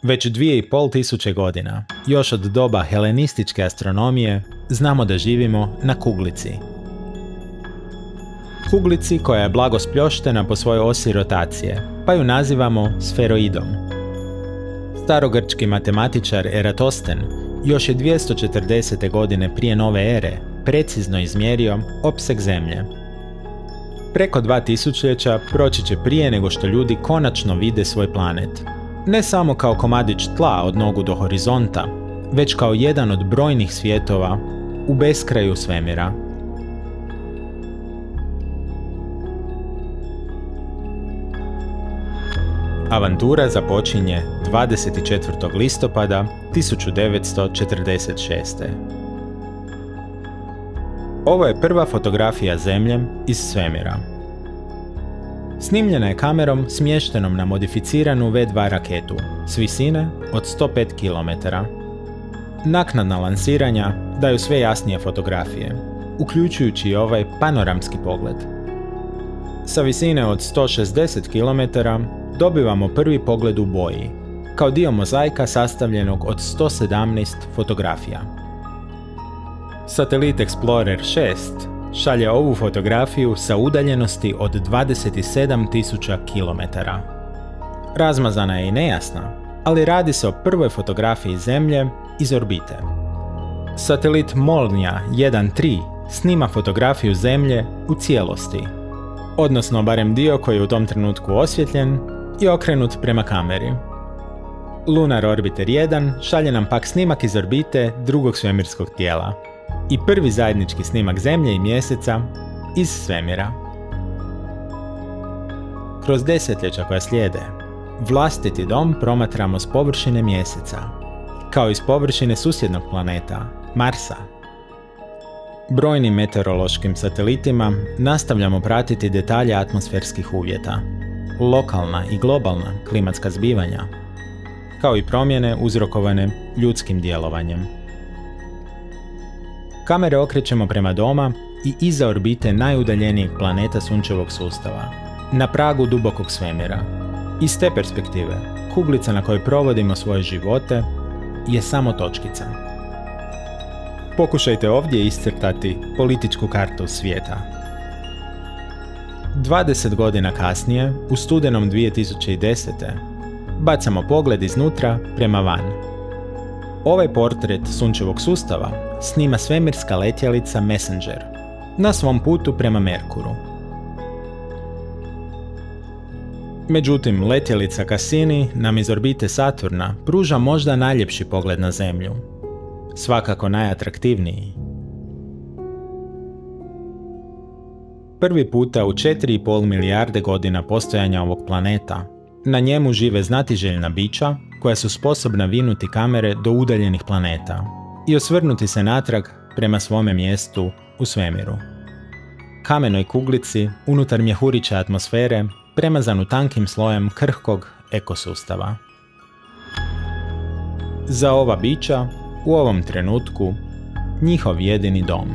Već 2500 godina, još od doba helenističke astronomije, znamo da živimo na kuglici. Kuglici koja je blago spljoštena po svojoj osi rotacije, pa ju nazivamo sferoidom. Starogrčki matematičar Eratosten još je 240. godine prije nove ere precizno izmjerio opseg Zemlje. Preko 2000 proći će prije nego što ljudi konačno vide svoj planet. Ne samo kao komadić tla od nogu do horizonta, već kao jedan od brojnih svjetova u beskraju svemira. Avantura započinje 24. listopada 1946. Ovo je prva fotografija Zemlje iz svemira. Snimljena je kamerom smještenom na modificiranu V2 raketu s visine od 105 km. Naknadna lansiranja daju sve jasnije fotografije, uključujući i ovaj panoramski pogled. Sa visine od 160 km dobivamo prvi pogled u boji, kao dio mozaika sastavljenog od 117 fotografija. Satelit Explorer 6 šalje ovu fotografiju sa udaljenosti od 27.000 km. Razmazana je i nejasna, ali radi se o prvoj fotografiji Zemlje iz orbite. Satelit Molnija 1.3 snima fotografiju Zemlje u cijelosti, odnosno barem dio koji je u tom trenutku osvjetljen i okrenut prema kameri. Lunar Orbiter 1 šalje nam pak snimak iz orbite drugog svemirskog tijela i prvi zajednički snimak Zemlje i Mjeseca iz svemira. Kroz desetljeća koja slijede, vlastiti dom promatramo s površine Mjeseca, kao i s površine susjednog planeta, Marsa. Brojnim meteorološkim satelitima nastavljamo pratiti detalje atmosferskih uvjeta, lokalna i globalna klimatska zbivanja, kao i promjene uzrokovane ljudskim djelovanjem. Kamere okrećemo prema doma i iza orbite najudaljenijeg planeta Sunčevog sustava, na pragu dubokog svemira. Iz te perspektive, kuglica na kojoj provodimo svoje živote je samo točkica. Pokušajte ovdje iscrtati političku kartu svijeta. 20 godina kasnije, u studenom 2010. bacamo pogled iznutra prema van. Ovaj portret Sunčevog sustava snima svemirska letjelica Messenger na svom putu prema Merkuru. Međutim, letjelica Cassini nam iz orbite Saturna pruža možda najljepši pogled na Zemlju. Svakako najatraktivniji. Prvi puta u 4,5 milijarde godina postojanja ovog planeta, na njemu žive znatiželjna bića koja su sposobna vinuti kamere do udaljenih planeta i osvrnuti se natrag prema svome mjestu u svemiru. Kamenoj kuglici unutar mjehuriće atmosfere premazanu tankim slojem krhkog ekosustava. Za ova bića, u ovom trenutku, njihov jedini dom.